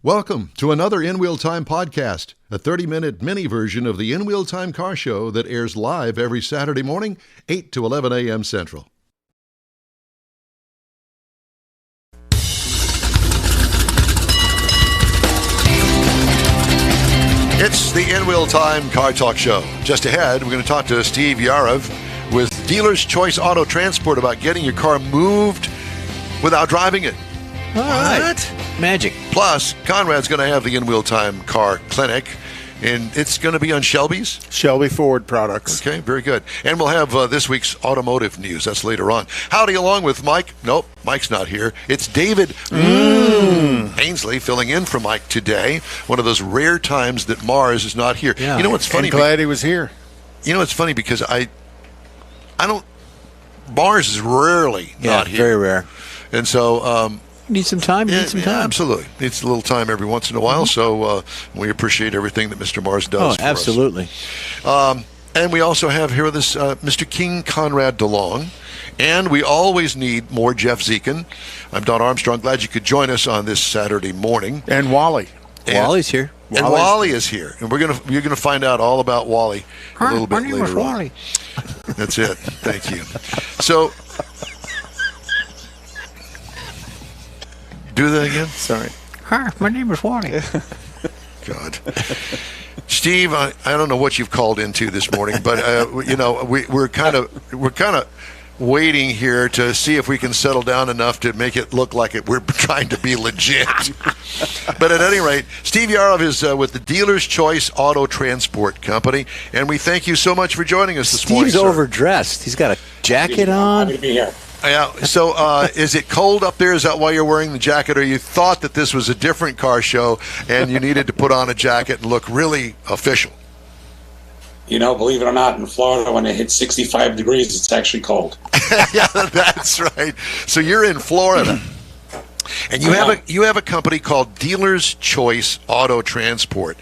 Welcome to another In Wheel Time podcast, a 30-minute mini version of the In Wheel Time car show that airs live every Saturday morning, 8 to 11 a.m. Central. It's the In Wheel Time Car Talk Show. Just ahead, we're going to talk to Steve Yariv with Dealer's Choice Auto Transport about getting your car moved without driving it. All right. Magic. Plus, Conrad's going to have the In Wheel Time Car Clinic, and it's going to be on Shelby's? Shelby Ford products. Okay, very good. And we'll have this week's automotive news. That's later on. Howdy along with Mike. Nope, Mike's not here. It's David Ainsley filling in for Mike today. One of those rare times that Mars is not here. Yeah. You know what's funny? I'm glad he was here. You know what's funny? Because I don't, Mars is rarely not here. Very rare. And so... Need some time. Yeah, absolutely. Needs a little time every once in a while, so we appreciate everything that Mr. Mars does for absolutely. us. And we also have here with us Mr. King Conrad DeLong, and we always need more Jeff Zekin. I'm Don Armstrong. Glad you could join us on this Saturday morning. And Wally. Wally's here. And Wally is here, and you're gonna find out all about Wally a little bit later on. Wally. That's it. Thank you. So. Do that again? Sorry. Hi, my name is Wally. God. Steve, I don't know what you've called into this morning, but we're kind of waiting here to see if we can settle down enough to make it look like we're trying to be legit. But at any rate, Steve Yariv is with the Dealer's Choice Auto Transport Company, and we thank you so much for joining us this morning. Steve's overdressed. He's got a jacket on. Happy to be here. Yeah. So, is it cold up there? Is that why you're wearing the jacket, or you thought that this was a different car show and you needed to put on a jacket and look really official? You know, believe it or not, in Florida, when it hits 65 degrees, it's actually cold. Yeah, that's right. So you're in Florida, and you have a company called Dealer's Choice Auto Transport.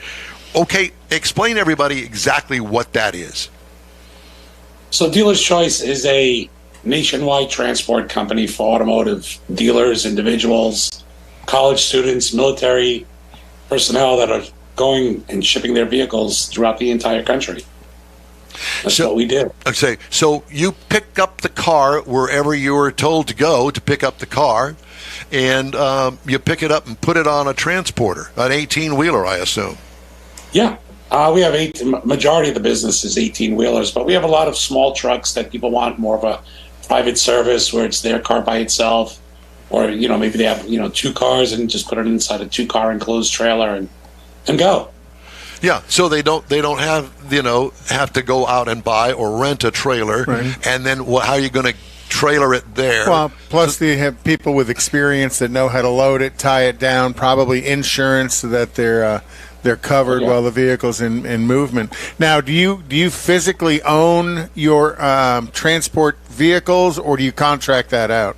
Okay, explain to everybody exactly what that is. So, Dealer's Choice is a nationwide transport company for automotive dealers, individuals, college students, military personnel that are going and shipping their vehicles throughout the entire country. That's what we do. Okay, so you pick up the car wherever you were told to go to pick up the car, and you pick it up and put it on a transporter, an 18-wheeler, I assume. Yeah. We have majority of the business is 18-wheelers, but we have a lot of small trucks that people want more of a private service where it's their car by itself, or maybe they have two cars and just put it inside a 2-car enclosed trailer and go. Yeah, so they don't have to go out and buy or rent a trailer, right. And then how are you going to trailer it there? Well, plus they have people with experience that know how to load it, tie it down, probably insurance so that they're covered while the vehicle's in movement. Now, do you physically own your transport vehicles, or do you contract that out?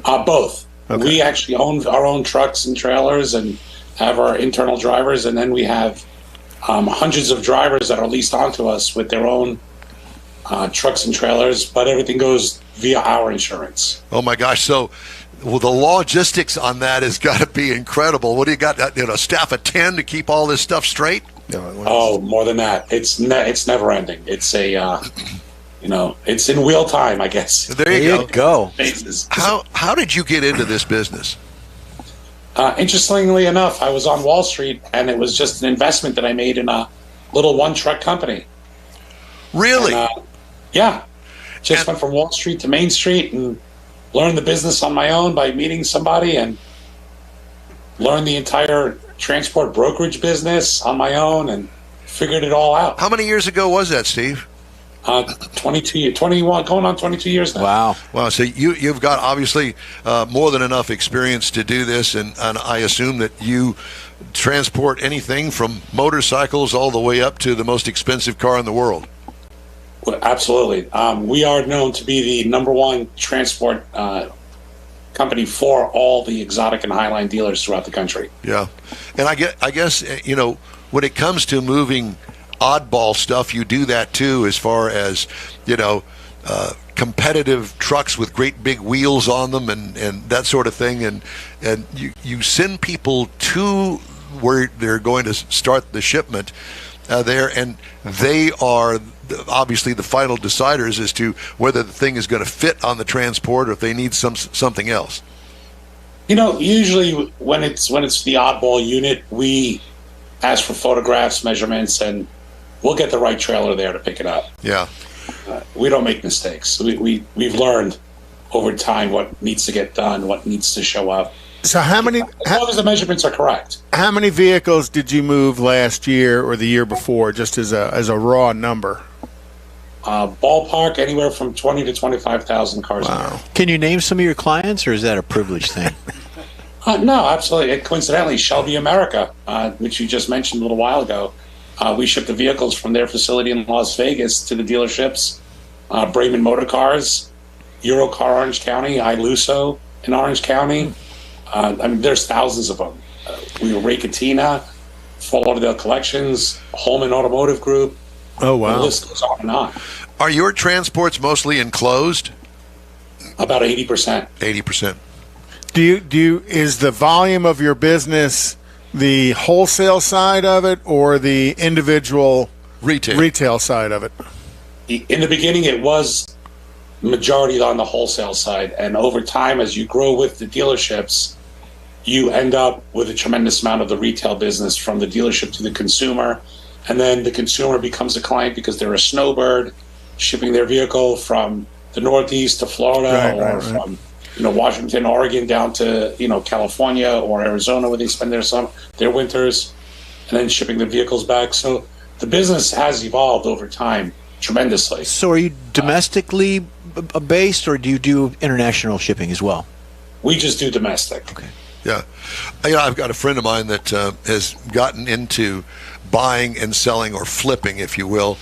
Both. Okay. We actually own our own trucks and trailers and have our internal drivers, and then we have hundreds of drivers that are leased onto us with their own trucks and trailers, but everything goes via our insurance. Oh my gosh! So, the logistics on that has got to be incredible. What do you got? A staff of 10 to keep all this stuff straight? Oh, more than that. It's never ending. It's it's in wheel time, I guess. There you go. Basis. How did you get into this business? Interestingly enough, I was on Wall Street, and it was just an investment that I made in a little one-truck company. Really? And, yeah. Went from Wall Street to Main Street and learned the business on my own by meeting somebody, and learned the entire transport brokerage business on my own and figured it all out. How many years ago was that, Steve? 21, going on 22 years now. Wow. So you've got obviously more than enough experience to do this, and I assume that you transport anything from motorcycles all the way up to the most expensive car in the world. Well, absolutely. We are known to be the number one transport company for all the exotic and highline dealers throughout the country. Yeah. And I guess when it comes to moving oddball stuff, you do that too, as far as competitive trucks with great big wheels on them and that sort of thing, and you send people to where they're going to start the shipment there, and they are obviously the final deciders as to whether the thing is going to fit on the transport or if they need something else. Usually when it's the oddball unit, we ask for photographs, measurements, and we'll get the right trailer there to pick it up. Yeah. We don't make mistakes. We've learned over time what needs to get done, what needs to show up. So as long as the measurements are correct. How many vehicles did you move last year or the year before, just as a raw number? Ballpark anywhere from 20 to 25,000 cars. Wow. Can you name some of your clients, or is that a privilege thing? No, absolutely. Coincidentally, Shelby America, which you just mentioned a little while ago, we ship the vehicles from their facility in Las Vegas to the dealerships. Brayman Motor Cars, Eurocar Orange County, Iluso in Orange County. There's thousands of them. We were Racatina, Fort Lauderdale Collections, Holman Automotive Group. Oh, wow. The list goes on and on. Are your transports mostly enclosed? About 80%. 80%. Is the volume of your business the wholesale side of it or the individual retail side of it? In the beginning, it was majority on the wholesale side, and over time, as you grow with the dealerships, you end up with a tremendous amount of the retail business from the dealership to the consumer, and then the consumer becomes a client because they're a snowbird shipping their vehicle from the Northeast to Florida, from Washington, Oregon down to California or Arizona, where they spend their winters, and then shipping the vehicles back. So the business has evolved over time tremendously. So are you domestically based, or do you do international shipping as well? We just do domestic. Okay. Yeah. I've got a friend of mine that has gotten into buying and selling, or flipping, if you will,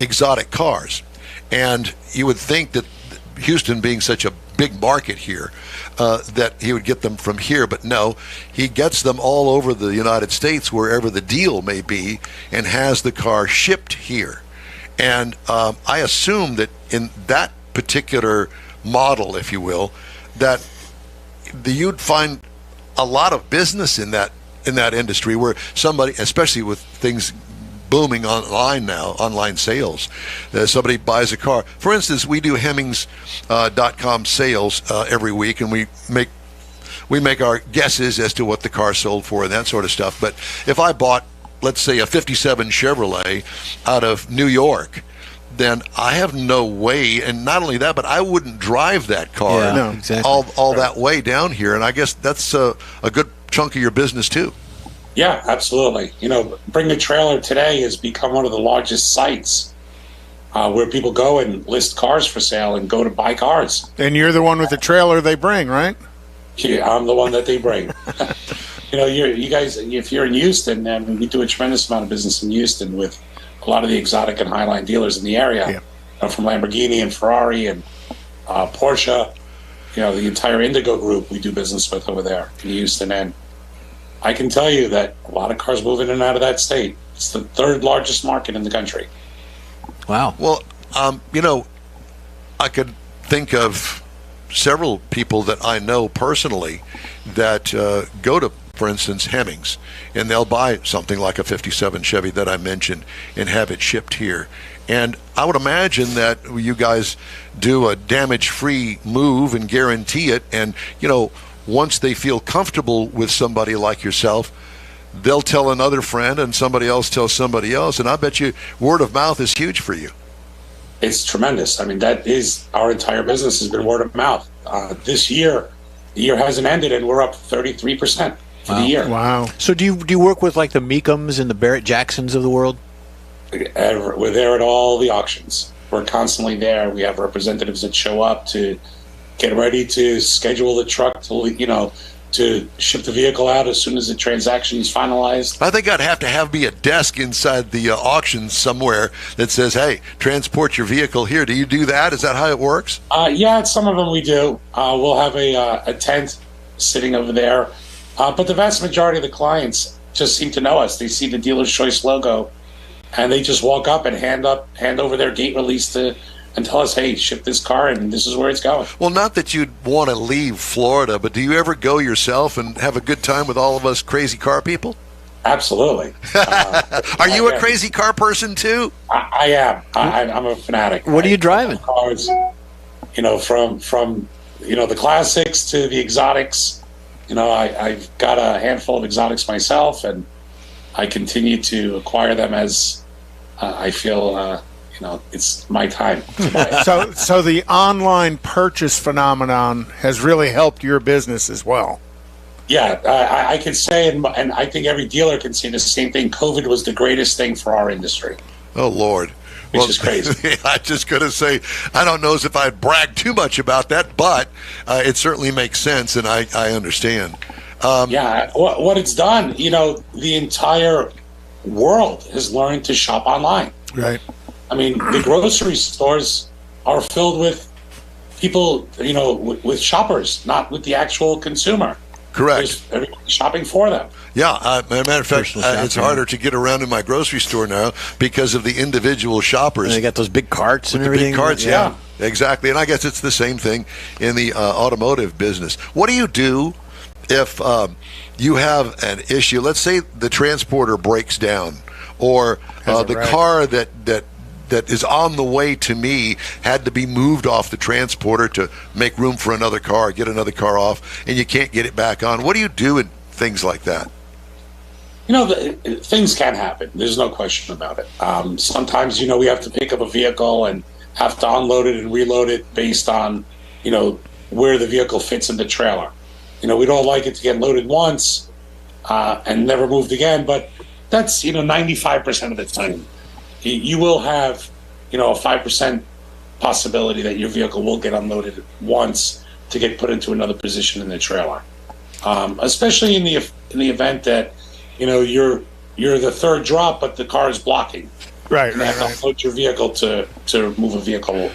exotic cars. And you would think that Houston being such a big market here, that he would get them from here, but no, he gets them all over the United States, wherever the deal may be, and has the car shipped here. And I assume that in that particular model, if you will, that you'd find a lot of business in that industry, where somebody, especially with things booming online now, online sales, somebody buys a car. For instance, we do Hemmings.com sales every week, and we make our guesses as to what the car sold for and that sort of stuff. But if I bought, let's say, a 57 Chevrolet out of New York, then I have no way, and not only that, but I wouldn't drive that car all that way down here, and I guess that's a good chunk of your business too. Yeah, absolutely. Bring a Trailer today has become one of the largest sites where people go and list cars for sale and go to buy cars. And you're the one with the trailer they bring, right? Yeah, I'm the one that they bring. You guys, if you're in Houston, and we do a tremendous amount of business in Houston with a lot of the exotic and highline dealers in the area, from Lamborghini and Ferrari and Porsche, the entire Indigo group we do business with over there in Houston. And I can tell you that a lot of cars move in and out of that state. It's the third largest market in the country. Wow. Well, I could think of several people that I know personally that go to, for instance, Hemmings, and they'll buy something like a 57 Chevy that I mentioned and have it shipped here. And I would imagine that you guys do a damage-free move and guarantee it. And, once they feel comfortable with somebody like yourself, they'll tell another friend, and somebody else tells somebody else. And I bet you word of mouth is huge for you. It's tremendous. I mean, that is our entire business has been word of mouth. This year, the year hasn't ended, and we're up 33% for the year. Wow. So do you work with like the Meekums and the Barrett Jacksons of the world? We're there at all the auctions. We're constantly there. We have representatives that show up to get ready to schedule the truck to ship the vehicle out as soon as the transaction is finalized. I think I'd have to have me a desk inside the auction somewhere that says, hey, transport your vehicle here. Do you do that? Is that how it works? Yeah, some of them we do. We'll have a tent sitting over there. But the vast majority of the clients just seem to know us. They see the Dealer's Choice logo, and they just walk up and hand over their gate release to and tell us, hey, ship this car and this is where it's going. Well, not that you'd want to leave Florida, but do you ever go yourself and have a good time with all of us crazy car people? Absolutely. Are you a crazy car person too? I am. I'm a fanatic. What are you driving? Cars, you know, from you know, the classics to the exotics. You know, I've got a handful of exotics myself, and I continue to acquire them as I feel, you know, it's my time to buy it. So the online purchase phenomenon has really helped your business as well. Yeah, I can say, and I think every dealer can say the same thing. COVID was the greatest thing for our industry. Oh, Lord. Which is crazy. I'm just going to say, I don't know as if I'd brag too much about that, but it certainly makes sense, and I understand. Yeah, what it's done, you know, the entire world has learned to shop online. Right. I mean, the grocery stores are filled with people, you know, with shoppers, not with the actual consumer. Correct. Everybody's shopping for them. Yeah, as a matter of fact, it's harder to get around in my grocery store now because of the individual shoppers. And they got those big carts and the everything. big carts, yeah, exactly. And I guess it's the same thing in the automotive business. What do you do if you have an issue? Let's say the transporter breaks down, or the car that is on the way to me had to be moved off the transporter to make room for another car, get another car off, and you can't get it back on. What do you do in things like that? You know, things can happen. There's no question about it. Sometimes, you know, we have to pick up a vehicle and have to unload it and reload it based on, you know, where the vehicle fits in the trailer. You know, we don't like it to get loaded once and never moved again, but that's, you know, 95% of the time. You will have, you know, a 5% possibility that your vehicle will get unloaded once to get put into another position in the trailer. Especially in the event that, you know, you're the third drop, but the car is blocking. Right. And they have to unload your vehicle to move a vehicle,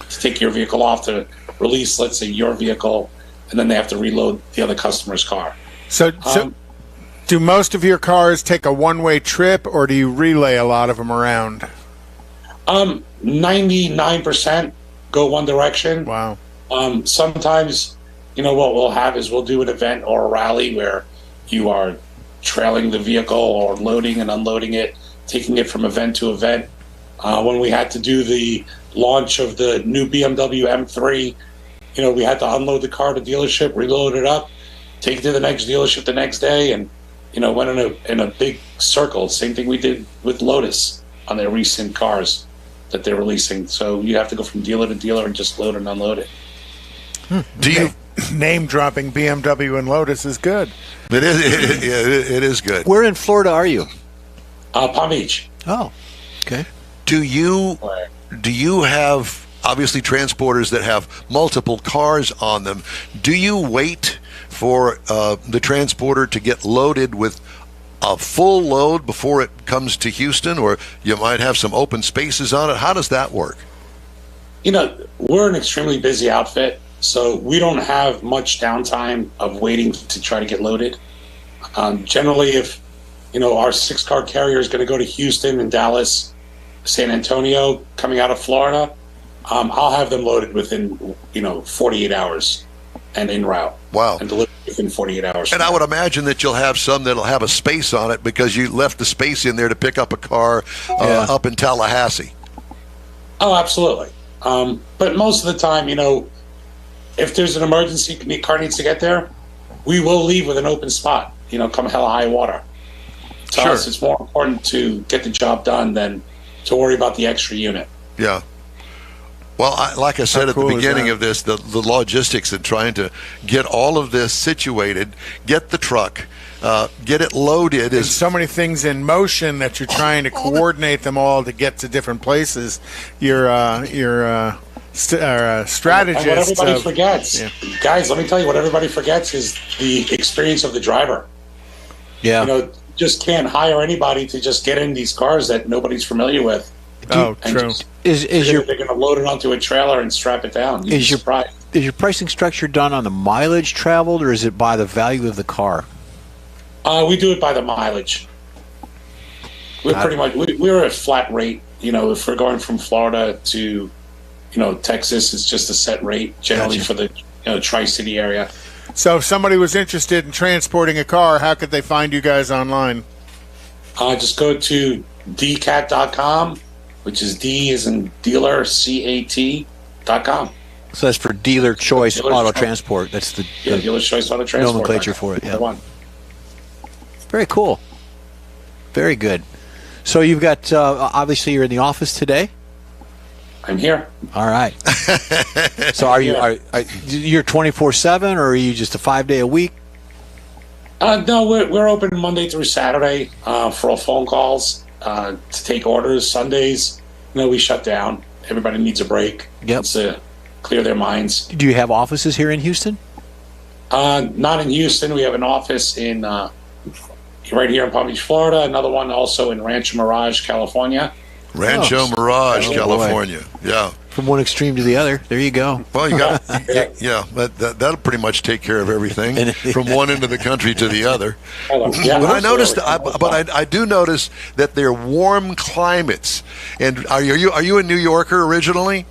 to take your vehicle off, to release, let's say, your vehicle, and then they have to reload the other customer's car. So do most of your cars take a one-way trip, or do you relay a lot of them around? 99% go one direction. Wow. Sometimes, you know, what we'll have is we'll do an event or a rally where you are trailing the vehicle or loading and unloading it, taking it from event to event. When we had to do the launch of the new BMW M3, you know, we had to unload the car to dealership, reload it up, take it to the next dealership the next day, and, you know, went in a big circle. Same thing we did with Lotus on their recent cars that they're releasing. So you have to go from dealer to dealer and just load and unload it. Do you name dropping BMW and Lotus is good? It is good. Where in Florida are you? Palm Beach. Oh, okay. Do you have obviously transporters that have multiple cars on them? Do you wait for the transporter to get loaded with a full load before it comes to Houston, or you might have some open spaces on it? How does that work? You know, we're an extremely busy outfit, so we don't have much downtime of waiting to try to get loaded. Generally, if, you know, our 6-car carrier is going to go to Houston and Dallas, San Antonio, coming out of Florida, I'll have them loaded within, you know, 48 hours and en route. Wow. And delivered within 48 hours. And I would imagine that you'll have some that'll have a space on it because you left the space in there to pick up a car up in Tallahassee. Oh, absolutely. But most of the time, you know, if there's an emergency, the car needs to get there, we will leave with an open spot, you know, come hell or high water. To us, it's more important to get the job done than to worry about the extra unit. Yeah. Well, like I said at the beginning of this, the logistics and trying to get all of this situated, get the truck, get it loaded. There's so many things in motion that you're trying to coordinate them all to get to different places. Your strategist. And what everybody forgets, guys, let me tell you, what everybody forgets is the experience of the driver. Yeah. You know, just can't hire anybody to just get in these cars that nobody's familiar with. Oh, true. They're going to load it onto a trailer and strap it down. Is your pricing structure done on the mileage traveled, or is it by the value of the car? We do it by the mileage. We're pretty much we're a flat rate. You know, if we're going from Florida to Texas is just a set rate generally for the Tri-City area. So if somebody was interested in transporting a car, how could they find you guys online? Just go to dcat.com, which is D as in dealer, CAT.com. So that's for Dealer Choice Dealer Auto Choice. Transport. That's the Dealer Choice Auto Transport. nomenclature for it. The Yeah. one. Very cool. Very good. So you've got, obviously you're in the office today. I'm here. All right. So are you, you're 24/7 or are you just a 5-day a week? No, we're open Monday through Saturday for all phone calls to take orders. Sundays, we shut down. Everybody needs a break. Yep. To clear their minds. Do you have offices here in Houston? Not in Houston. We have an office in right here in Palm Beach, Florida. Another one also in Rancho Mirage, California. Rancho Mirage, Oh, California. Yeah. From one extreme to the other. There you go. Well, you got that'll pretty much take care of everything from one end of the country to the other. Yeah, But I noticed, absolutely. I do notice that they're warm climates. And are you a New Yorker originally?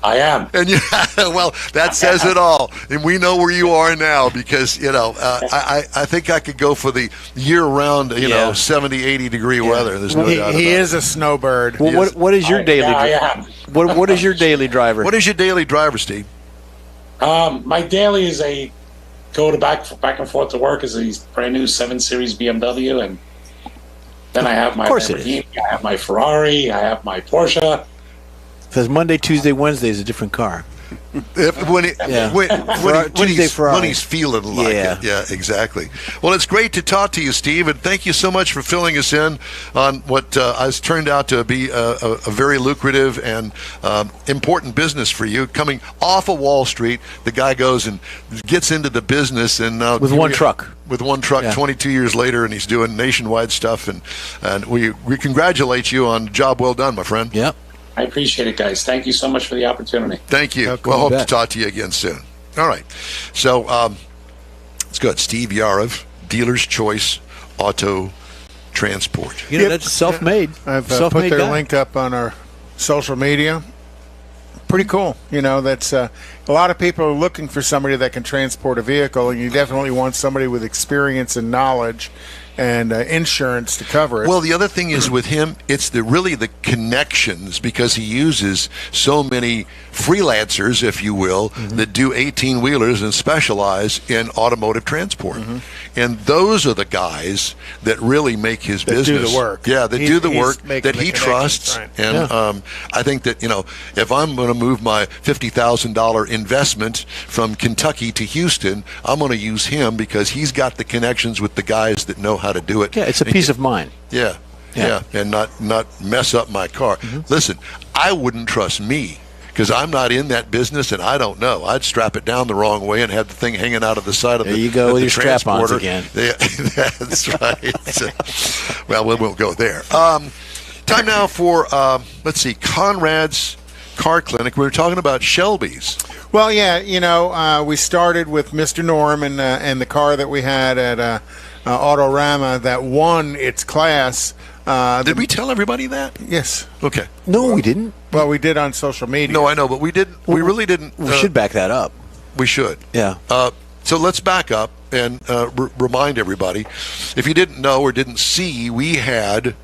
I am. And well, that says it all. And we know where you are now because, I think I could go for the year-round, 70, 80-degree weather. There's no doubt about it. He is a snowbird. Well, what is your daily? I am. What is your daily driver? What is your daily driver, Steve? My daily is go to back and forth to work is a brand new 7 Series BMW, and then I have my course it is. Lamborghini, I have my Ferrari, I have my Porsche. Says Monday, Tuesday, Wednesday is a different car. When he's feeling like Yeah. it. Yeah, exactly. Well, it's great to talk to you, Steve, and thank you so much for filling us in on what has turned out to be a very lucrative and important business for you. Coming off of Wall Street, the guy goes and gets into the business and With one truck. With one truck, Yeah. 22 years later, and he's doing nationwide stuff. And we congratulate you on a job well done, my friend. Yep. I appreciate it, guys. Thank you so much for the opportunity. Thank you. cool. Well, hope to Bet. talk to you again soon. All right. So it's good. Steve Yariv, Dealer's Choice Auto Transport. That's self-made. I've put Self-made their guy. link up on our social media. Pretty cool. That's a lot of people are looking for somebody that can transport a vehicle, and you definitely want somebody with experience and knowledge and insurance to cover it. Well, the other thing is with him, it's really the connections, because he uses so many freelancers, if you will, that do 18-wheelers and specialize in automotive transport. And those are the guys that really make his That do business. the work. Yeah, that He's do the work, making that the he connections, trusts. right. And I think that, if I'm going to move my $50,000 investment from Kentucky to Houston, I'm going to use him because he's got the connections with the guys that know how to do it. Yeah, it's a And peace of mind. yeah, and not mess up my car. Listen, I wouldn't trust me because I'm not in that business and I don't know. I'd strap it down the wrong way and have the thing hanging out of the side of There the you go of with the your strap-ons transporter. again. Yeah, that's right. Well, we won't go there. Time now for let's see, Conrad's Car Clinic. We were talking about Shelby's. Well, yeah, we started with Mr. Norm and the car that we had at Autorama that won its class. Did we tell everybody that? Yes. Okay. No, we didn't. Well, we did on social media. No, I know, but we didn't. We really didn't. We should back that up. We should. Yeah. So let's back up and remind everybody. If you didn't know or didn't see, we had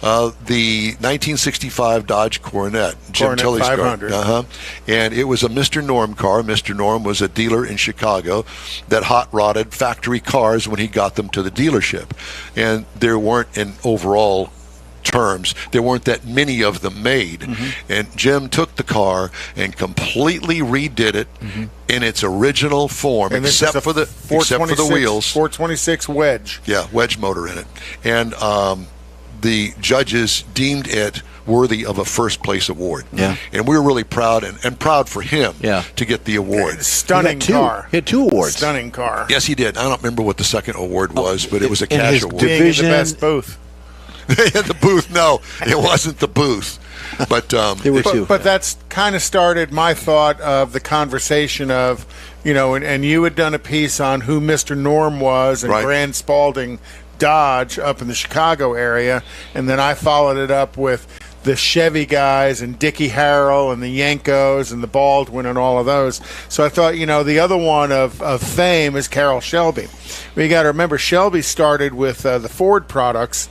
the 1965 Dodge Coronet, Jim Coronet Tilley's 500. car. And it was a Mr. Norm car. Mr. Norm was a dealer in Chicago that hot-rodded factory cars when he got them to the dealership. And there weren't, in overall terms, there weren't that many of them made. And Jim took the car and completely redid it in its original form, And this except is a for the 426 wheels. 426 wedge. Yeah, wedge motor in it. And the judges deemed it worthy of a first place award. Yeah. And we were really proud and proud for him to get the award. Stunning He got two. car. He had 2 awards. Stunning car. Yes, he did. I don't remember what the second award was, but it was a in cash his award. Being in the Division- best booth. The booth, no, it wasn't the booth. But There were 2. But that's kind of started my thought of the conversation of, and you had done a piece on who Mr. Norm was and Right. Grand Spalding Dodge up in the Chicago area, and then I followed it up with the Chevy guys and Dickie Harrell and the Yankos and the Baldwin and all of those. So I thought, the other one of fame is Carroll Shelby. You got to remember, Shelby started with the Ford products,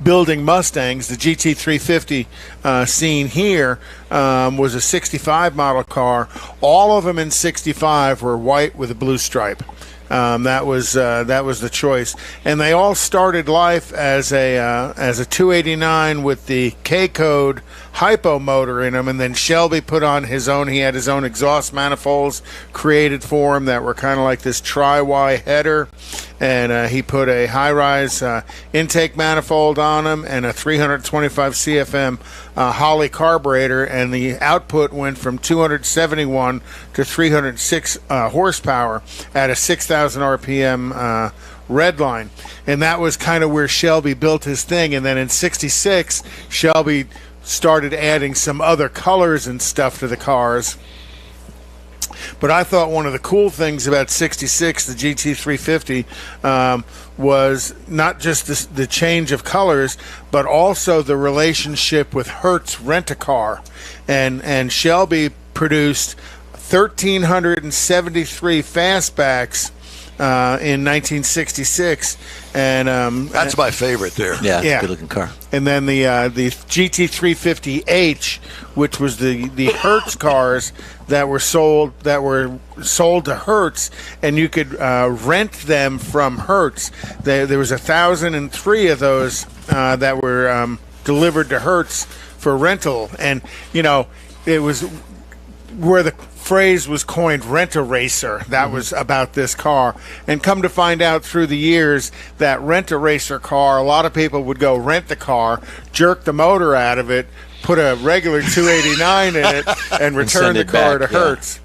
building Mustangs. The GT350 seen here was a 65 model car. All of them in 65 were white with a blue stripe. That was the choice, and they all started life as a 289 with the K code hypo motor in them, and then Shelby put on his own. He had his own exhaust manifolds created for him that were kind of like this tri-Y header, and he put a high-rise intake manifold on them and a 325 CFM Holley carburetor, and the output went from 271 to 306 horsepower at a 6,000 RPM red line. And that was kind of where Shelby built his thing. And then in 66, Shelby started adding some other colors and stuff to the cars. But I thought one of the cool things about 66, the GT350, was not just the change of colors, but also the relationship with Hertz Rent-A-Car. And Shelby produced 1,373 fastbacks in 1966, and that's my favorite there. Yeah, good looking car. And then the GT350H, which was the Hertz cars that were sold to Hertz, and you could rent them from Hertz. There was 1,003 of those that were delivered to Hertz for rental, and it was where the phrase was coined, rent-a-racer. That was about this car. And come to find out through the years, that rent-a-racer car, a lot of people would go rent the car, jerk the motor out of it, put a regular 289 in it, and return the car to Hertz.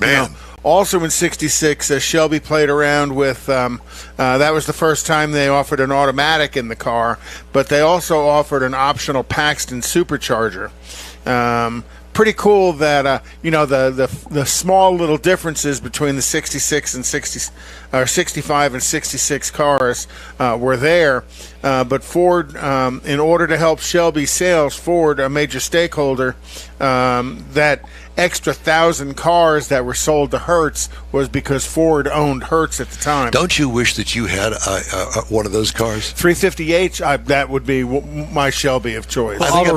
Man. Also in 66, Shelby played around with, that was the first time they offered an automatic in the car, but they also offered an optional Paxton supercharger. Pretty cool that the small little differences between the 66 and 65 and 66 cars were there, but Ford, in order to help Shelby's sales, Ford, a major stakeholder, that extra 1,000 cars that were sold to Hertz was because Ford owned Hertz at the time. Don't you wish that you had one of those cars? 350H, that would be my Shelby of choice. I think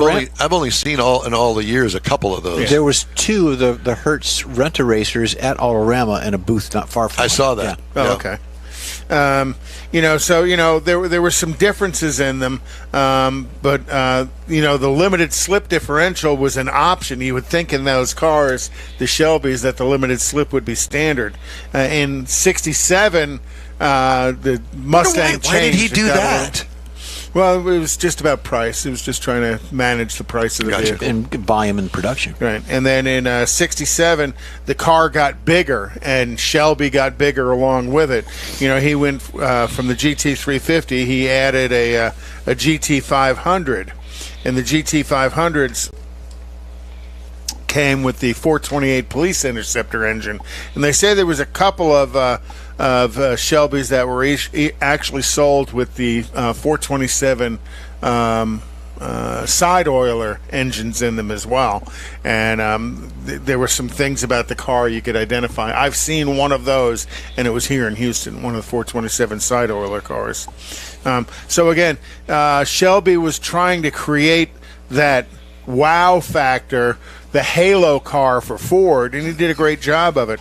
I've only seen in all the years a couple of those. Yeah. There was two of the Hertz Rent-A-Racers at Autorama in a booth not far from I saw that. Yeah. Oh, okay. There were some differences in them, but the limited slip differential was an option. You would think in those cars, the Shelbys, that the limited slip would be standard. In 67, the Mustang changed. Why did he do that? Well, it was just about price. It was just trying to manage the price of the vehicle. And volume and production. Right. And then in 67, the car got bigger, and Shelby got bigger along with it. He went from the GT350, he added a GT500. And the GT500s came with the 428 Police Interceptor engine. And they say there was a couple of Shelbys that were actually sold with the 427 side oiler engines in them as well. And there were some things about the car you could identify. I've seen one of those, and it was here in Houston, one of the 427 side oiler cars. So again, Shelby was trying to create that wow factor, the halo car for Ford, and he did a great job of it.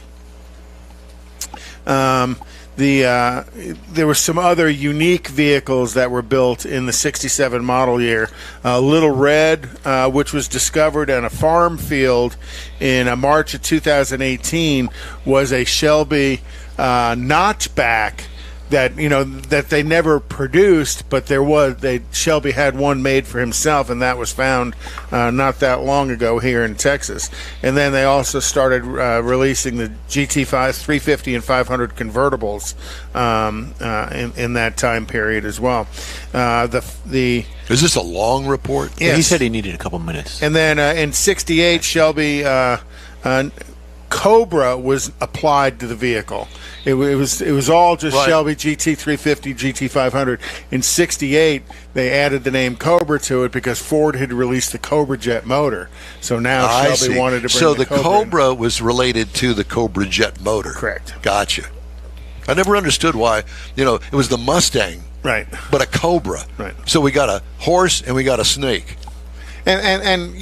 There were some other unique vehicles that were built in the 67 model year. Little Red, which was discovered on a farm field in March of 2018, was a Shelby notchback that they never produced, but Shelby had one made for himself, and that was found not that long ago here in Texas. And then they also started releasing the GT5 350 and 500 convertibles in that time period as well. Is this a long report? Yes. He said he needed a couple minutes. And then in 68, Shelby Cobra was applied to the vehicle. It was all just Right. Shelby GT350, GT500. In '68, they added the name Cobra to it because Ford had released the Cobra Jet motor. So now I Shelby see. wanted to bring so the Cobra in. Cobra was related to the Cobra Jet motor. Correct. Gotcha. I never understood why. It was the Mustang, Right. but a Cobra. Right. So we got a horse and we got a snake. And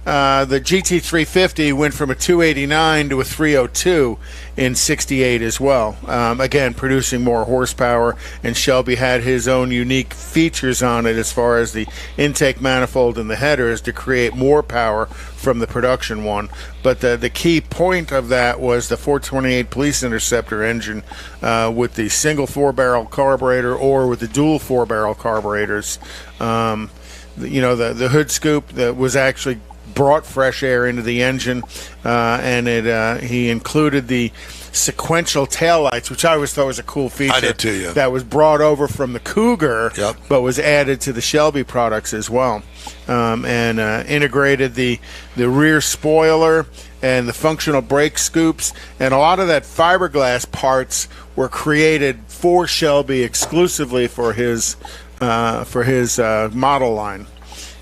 the GT350 went from a 289 to a 302 in '68 as well. Again, producing more horsepower, and Shelby had his own unique features on it as far as the intake manifold and the headers to create more power from the production one. But the key point of that was the 428 Police Interceptor engine with the single 4-barrel carburetor or with the dual 4-barrel carburetors. The hood scoop that was actually brought fresh air into the engine, and he included the sequential taillights, which I always thought was a cool feature. I did too, yeah. That was brought over from the Cougar, Yep. but was added to the Shelby products as well, and integrated the rear spoiler and the functional brake scoops, and a lot of that fiberglass parts were created for Shelby exclusively for his model line.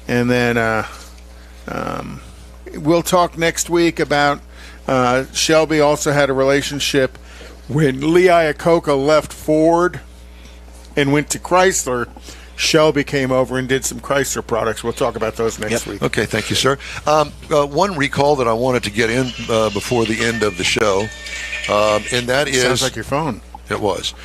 And then we'll talk next week about Shelby also had a relationship when Lee Iacocca left Ford and went to Chrysler. Shelby came over and did some Chrysler products. We'll talk about those next week. Okay, thank you, sir. One recall that I wanted to get in before the end of the show, and that is... Sounds like your phone. It was.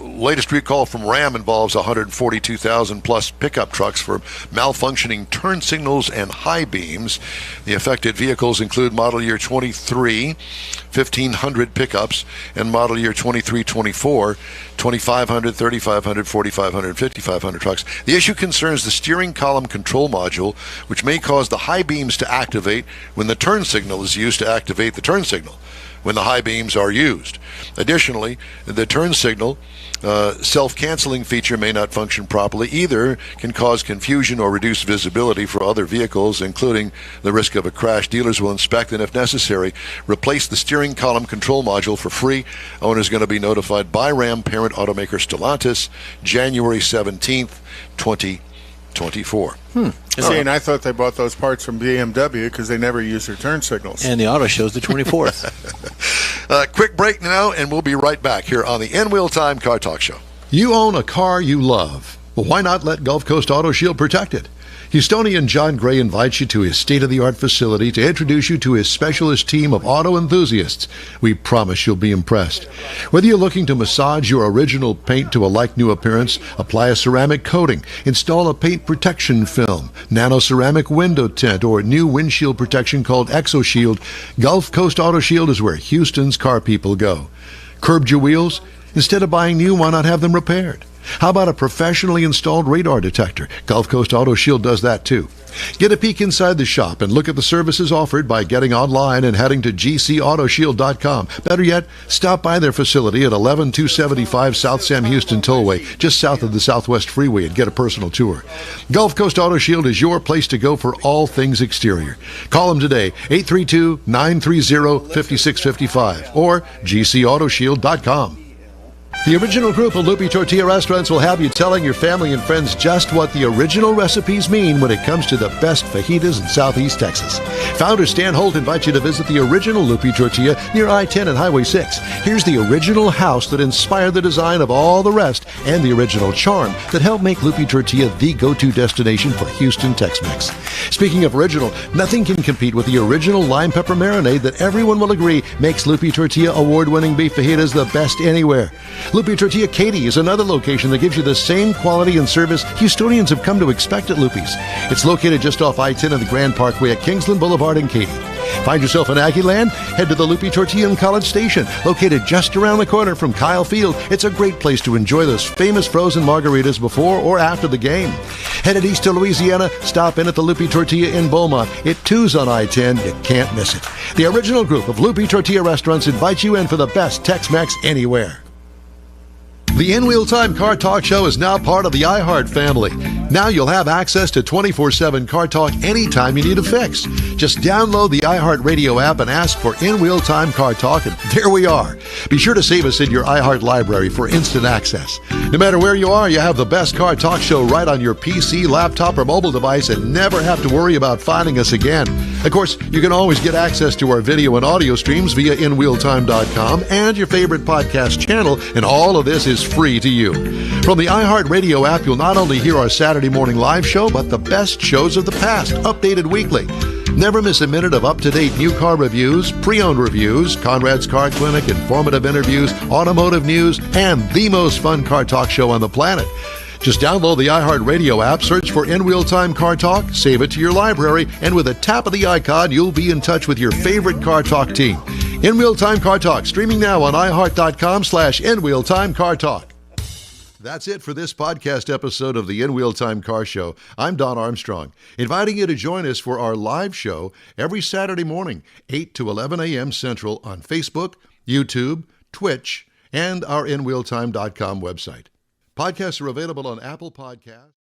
Latest recall from Ram involves 142,000 plus pickup trucks for malfunctioning turn signals and high beams. The affected vehicles include model year 23, 1,500 pickups, and model year 23, 24, 2,500, 3,500, 4,500, 5,500 trucks. The issue concerns the steering column control module, which may cause the high beams to activate when the turn signal is used to activate the turn signal when the high beams are used. Additionally, the turn signal self-canceling feature may not function properly. Either can cause confusion or reduce visibility for other vehicles, including the risk of a crash. Dealers will inspect and, if necessary, replace the steering column control module for free. Owner is going to be notified by Ram parent automaker Stellantis January 17th, 2024. See, and I thought they bought those parts from BMW because they never use their turn signals. And the auto show's the 24th. Quick break now, and we'll be right back here on the In Wheel Time Car Talk Show. You own a car you love. Well, why not let Gulf Coast Auto Shield protect it? Houstonian John Gray invites you to his state-of-the-art facility to introduce you to his specialist team of auto enthusiasts. We promise you'll be impressed. Whether you're looking to massage your original paint to a like-new appearance, apply a ceramic coating, install a paint protection film, nano-ceramic window tint, or new windshield protection called ExoShield, Gulf Coast Auto Shield is where Houston's car people go. Curbed your wheels? Instead of buying new, why not have them repaired? How about a professionally installed radar detector? Gulf Coast Auto Shield does that too. Get a peek inside the shop and look at the services offered by getting online and heading to gcautoshield.com. Better yet, stop by their facility at 11275 South Sam Houston Tollway, just south of the Southwest Freeway, and get a personal tour. Gulf Coast Auto Shield is your place to go for all things exterior. Call them today, 832-930-5655 or gcautoshield.com. The original group of Loopy Tortilla restaurants will have you telling your family and friends just what the original recipes mean when it comes to the best fajitas in Southeast Texas. Founder Stan Holt invites you to visit the original Loopy Tortilla near I-10 and Highway 6. Here's the original house that inspired the design of all the rest and the original charm that helped make Loopy Tortilla the go-to destination for Houston Tex-Mex. Speaking of original, nothing can compete with the original lime pepper marinade that everyone will agree makes Loopy Tortilla award-winning beef fajitas the best anywhere. Loopy Tortilla Katy is another location that gives you the same quality and service Houstonians have come to expect at Loopy's. It's located just off I-10 and the Grand Parkway at Kingsland Boulevard in Katy. Find yourself in Aggie Land? Head to the Loopy Tortilla in College Station, located just around the corner from Kyle Field. It's a great place to enjoy those famous frozen margaritas before or after the game. Headed east to Louisiana? Stop in at the Loopy Tortilla in Beaumont. It too's on I-10. You can't miss it. The original group of Loopy Tortilla restaurants invites you in for the best Tex-Mex anywhere. The In Wheel Time Car Talk Show is now part of the iHeart family. Now you'll have access to 24/7 Car Talk anytime you need a fix. Just download the iHeartRadio app and ask for In Wheel Time Car Talk, and there we are. Be sure to save us in your iHeart library for instant access. No matter where you are, you have the best Car Talk show right on your PC, laptop, or mobile device and never have to worry about finding us again. Of course, you can always get access to our video and audio streams via InWheelTime.com and your favorite podcast channel, and all of this is free to you. From the iHeartRadio app, you'll not only hear our Saturday morning live show, but the best shows of the past, updated weekly. Never miss a minute of up-to-date new car reviews, pre-owned reviews, Conrad's Car Clinic, informative interviews, automotive news, and the most fun car talk show on the planet. Just download the iHeartRadio app, search for In Wheel Time Car Talk, save it to your library, and with a tap of the icon, you'll be in touch with your favorite Car Talk team. In Wheel Time Car Talk, streaming now on iHeart.com/In Wheel Time Car Talk. That's it for this podcast episode of the In Wheel Time Car Show. I'm Don Armstrong, inviting you to join us for our live show every Saturday morning, 8 to 11 a.m. Central on Facebook, YouTube, Twitch, and our InWheelTime.com website. Podcasts are available on Apple Podcasts.